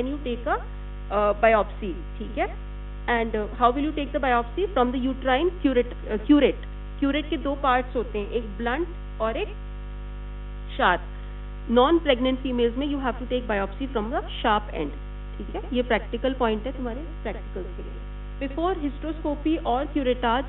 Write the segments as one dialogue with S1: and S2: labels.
S1: then you take a biopsy, ठीक है. And how will you take the biopsy? From the uterine curate. Curate के दो parts होते हैं, एक blunt और एक sharp. Non-pregnant females में you have to take biopsy from the sharp end, ठीक है. ये practical point है तुम्हारे practicals के लिए. Before hysteroscopy or curettage,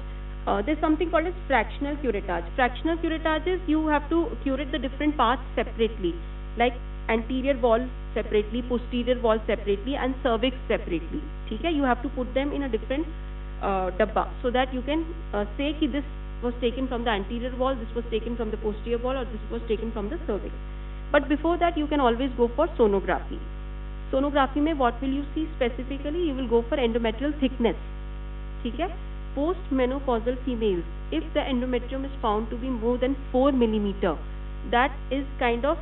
S1: there's something called as fractional curettage. Fractional curettage is you have to curate the different parts separately, like anterior wall separately, posterior wall separately, and cervix separately. ठीक है, you have to put them in a different dabba so that you can say कि this was taken from the anterior wall, this was taken from the posterior wall, or this was taken from the cervix. But before that, you can always go for sonography. Sonography में what will you see specifically? You will go for endometrial thickness. ठीक है, post-menopausal females, if the endometrium is found to be more than 4 millimeter, that is kind of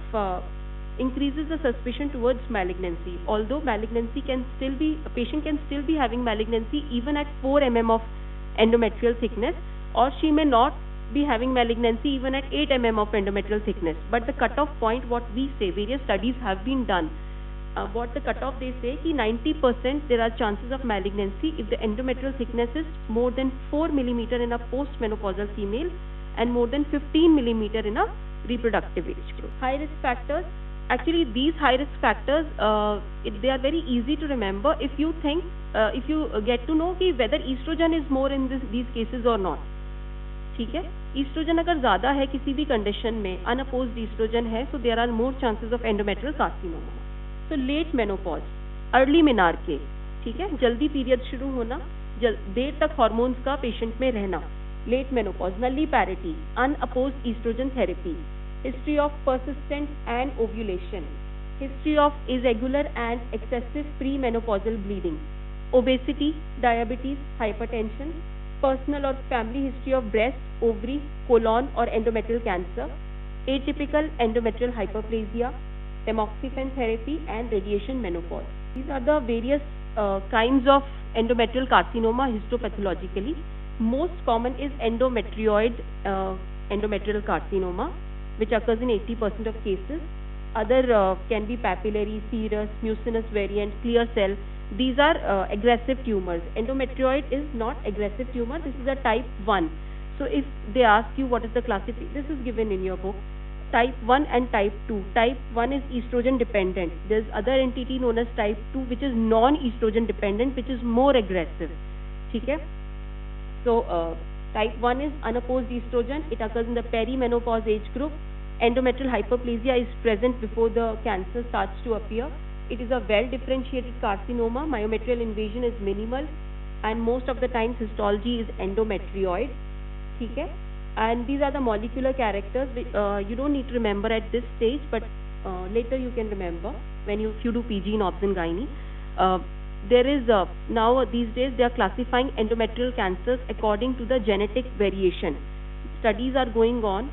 S1: increases the suspicion towards malignancy. Although malignancy can still be, a patient can still be having malignancy even at 4 mm of endometrial thickness, or she may not be having malignancy even at 8 mm of endometrial thickness. But the cutoff point, what we say, various studies have been done. What the cutoff they say कि 90% there are chances of malignancy if the endometrial thickness is more than 4 millimeter in a postmenopausal female and more than 15 millimeter in a reproductive age group. High risk factors. Actually, these high risk factors, they are very easy to remember if you think, if you get to know कि whether estrogen is more in these cases or not. ठीक है, estrogen अगर ज़्यादा है किसी भी condition में, unopposed estrogen है, so there are more chances of endometrial carcinoma. So late menopause, early menarche, ठीक है, जल्दी पीरियड शुरू होना, देर तक हार्मोन्स का पेशेंट में रहना. Late menopause, nulliparity, unopposed estrogen therapy, history of persistent and ovulation, history of irregular and excessive premenopausal bleeding, obesity, diabetes, hypertension, personal or family history of breast, ovary, colon or endometrial cancer, atypical endometrial hyperplasia, tamoxifen therapy, and radiation menopause. These are the various kinds of endometrial carcinoma histopathologically. Most common is endometrioid endometrial carcinoma, which occurs in 80% of cases. Other can be papillary, serous, mucinous variant, clear cell. These are aggressive tumors. Endometrioid is not aggressive tumor. This is a type 1. So if they ask you what is the classification, this is given in your book. Type 1 and type 2. Type 1 is estrogen dependent. There is other entity known as type 2, which is non-estrogen dependent, which is more aggressive. ठीक है? So type 1 is unopposed estrogen. It occurs in the perimenopause age group. Endometrial hyperplasia is present before the cancer starts to appear. It is a well-differentiated carcinoma. Myometrial invasion is minimal, and most of the times histology is endometrioid. ठीक है? And these are the molecular characters. You don't need to remember at this stage, but later you can remember when if you do PG in obs and gynae. There is now these days they are classifying endometrial cancers according to the genetic variation. Studies are going on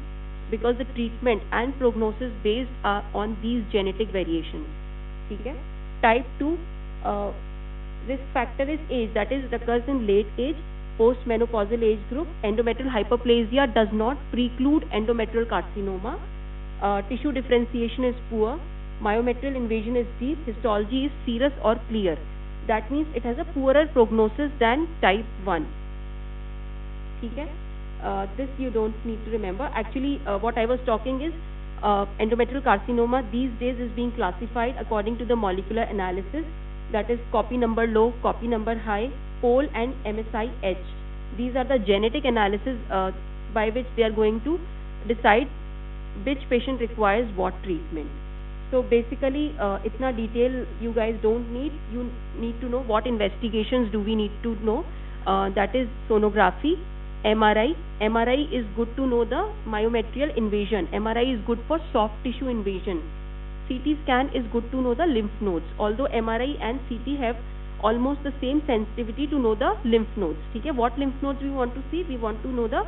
S1: because the treatment and prognosis based on these genetic variations. ठीक है? Type 2 risk factor is age, that is it occurs in late age, post-menopausal age group. Endometrial hyperplasia does not preclude endometrial carcinoma. Tissue differentiation is poor. Myometrial invasion is deep. Histology is serous or clear. That means it has a poorer prognosis than type 1. ठीक है? This you don't need to remember. Actually, what I was talking is endometrial carcinoma these days is being classified according to the molecular analysis. That is copy number low, copy number high, POL and MSI-H. These are the genetic analysis by which they are going to decide which patient requires what treatment. So basically, itna detail you guys don't need. You need to know what investigations do we need to know. That is sonography, MRI. MRI is good to know the myometrial invasion. MRI is good for soft tissue invasion. CT scan is good to know the lymph nodes. Although MRI and CT have almost the same sensitivity to know the lymph nodes. ठीक है? What lymph nodes we want to see? We want to know the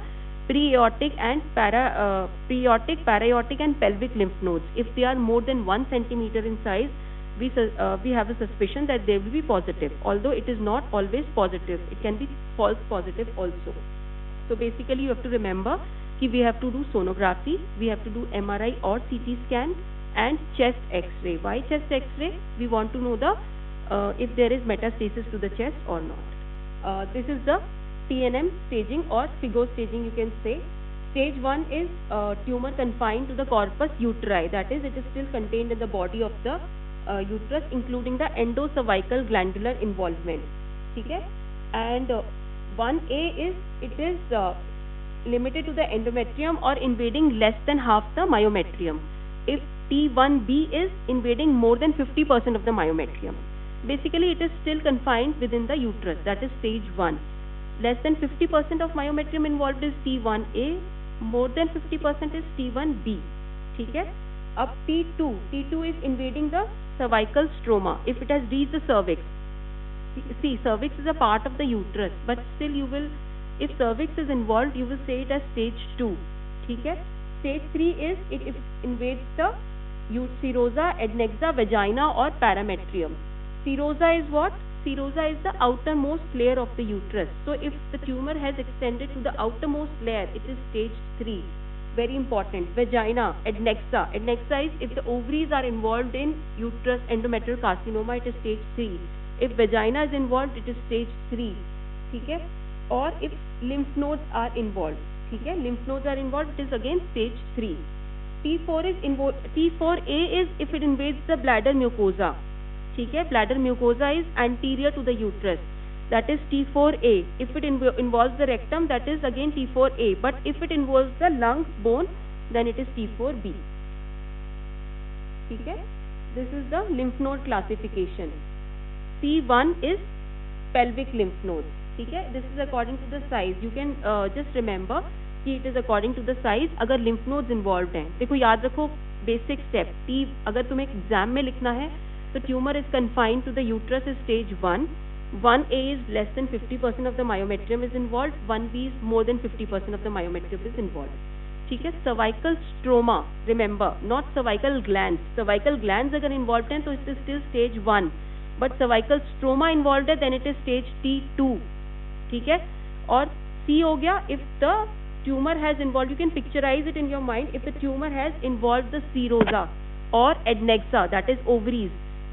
S1: pre-aortic and pre-aortic, para-aortic and pelvic lymph nodes. If they are more than 1 centimeter in size, we have a suspicion that they will be positive. Although it is not always positive, it can be false positive also. So basically, you have to remember that we have to do sonography, we have to do MRI or CT scan, and chest X-ray. Why chest X-ray? We want to know the if there is metastasis to the chest or not. This is the TNM staging or FIGO staging, you can say. Stage 1 is tumor confined to the corpus uteri, that is, it is still contained in the body of the uterus, including the endocervical glandular involvement. Okay? And 1A is, it is limited to the endometrium or invading less than half the myometrium. If T1B is invading more than 50% of the myometrium. Basically, it is still confined within the uterus, that is stage 1. Less than 50% of myometrium involved is T1A, more than 50% is T1B. Okay? Up T2 is invading the cervical stroma. If it has reached the cervix, see, cervix is a part of the uterus, but still you will, if cervix is involved, you will say it as stage 2. Okay? Stage 3 is, it invades the serosa, adnexa, vagina or parametrium. Serosa is what? Serosa is the outermost layer of the uterus. So if the tumor has extended to the outermost layer, it is stage 3. Very important. Vagina, adnexa. Adnexa is if the ovaries are involved in uterus endometrial carcinoma, it is stage 3. If vagina is involved, it is stage 3. Okay? Or if lymph nodes are involved. Okay? Lymph nodes are involved, it is again stage 3. T4A is if it invades the bladder mucosa. Okay? Bladder mucosa is anterior to the uterus. That is T4A. If it involves the rectum, that is again T4A. But if it involves the lungs, bone, then it is T4B. Okay? This is the lymph node classification. C1 is pelvic lymph nodes. Okay? This is according to the size. You can just remember कि it is according to the size. अगर lymph nodes involved हैं, देखो याद रखो basic step. T अगर तुम्हें exam में लिखना है, तो tumor is confined to the uterus is stage 1. 1A is less than 50% of the myometrium is involved. 1B is more than 50% of the myometrium is involved. ठीक है? Cervical stroma, remember, not cervical glands. Cervical glands अगर involved हैं, तो it is still stage 1. But cervical stroma involved है, then it is stage T2. ठीक है? और C हो गया, if the tumor has involved, you can picturize it in your mind, if the tumor has involved the serosa or adnexa, that is ovaries,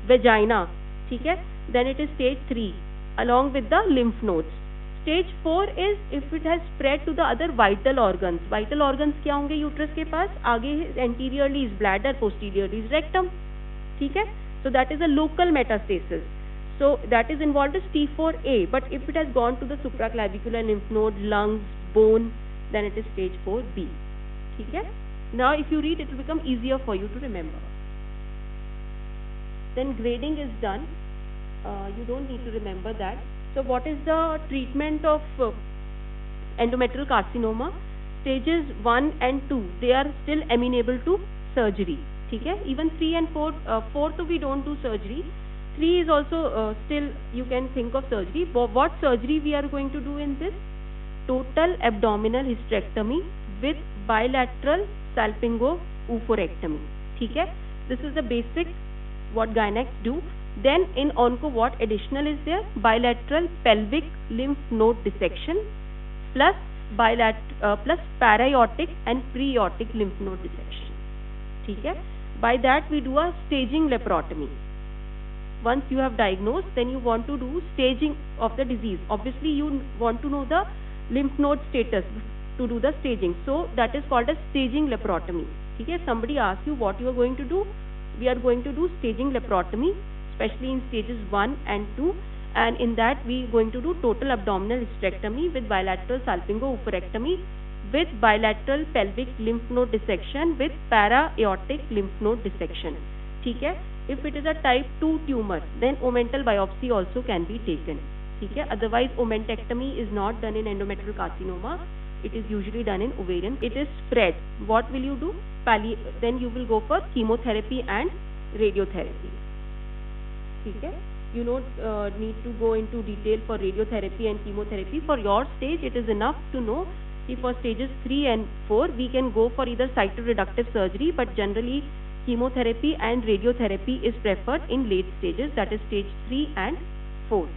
S1: vagina, ठीक है? Then it is stage 3 along with the lymph nodes. Stage 4 is if it has spread to the other vital organs. Vital organs क्या होंगे uterus के पास? आगे anteriorly is bladder, posteriorly is rectum. ठीक है? So that is a local metastasis. So that is involved as T4A. But if it has gone to the supraclavicular lymph node, lungs, bone, then it is stage 4B. ठीक है? Now if you read, it will become easier for you to remember. Then grading is done. You don't need to remember that. So what is the treatment of endometrial carcinoma? Stages 1 and 2, they are still amenable to surgery. ठीक है? Even 3 and 4, 4th we don't do surgery. 3 is also still you can think of surgery. What surgery we are going to do in this? Total abdominal hysterectomy with bilateral salpingo-oophorectomy. ठीक है? This is the basic what gynecs do. Then in onco what additional is there? Bilateral pelvic lymph node dissection plus plus para-aortic and pre-aortic lymph node dissection. ठीक है? By that we do a staging laparotomy. Once you have diagnosed, then you want to do staging of the disease. Obviously you want to know the lymph node status to do the staging. So that is called as staging laparotomy. ठीक है? Somebody asks you what you are going to do. We are going to do staging laparotomy, especially in stages 1 and 2, and in that we are going to do total abdominal hysterectomy with bilateral salpingo-oophorectomy with bilateral pelvic lymph node dissection with para-aortic lymph node dissection. ठीक है? If it is a type 2 tumor, then omental biopsy also can be taken. ठीक है? Otherwise omentectomy is not done in endometrial carcinoma. It is usually done in ovarian. It is spread. What will you do? Then you will go for chemotherapy and radiotherapy. ठीक है? You don't need to go into detail for radiotherapy and chemotherapy. For your stage, it is enough to know if for stages 3 and 4, we can go for either cytoreductive surgery, but generally chemotherapy and radiotherapy is preferred in late stages, that is stage 3 and 4.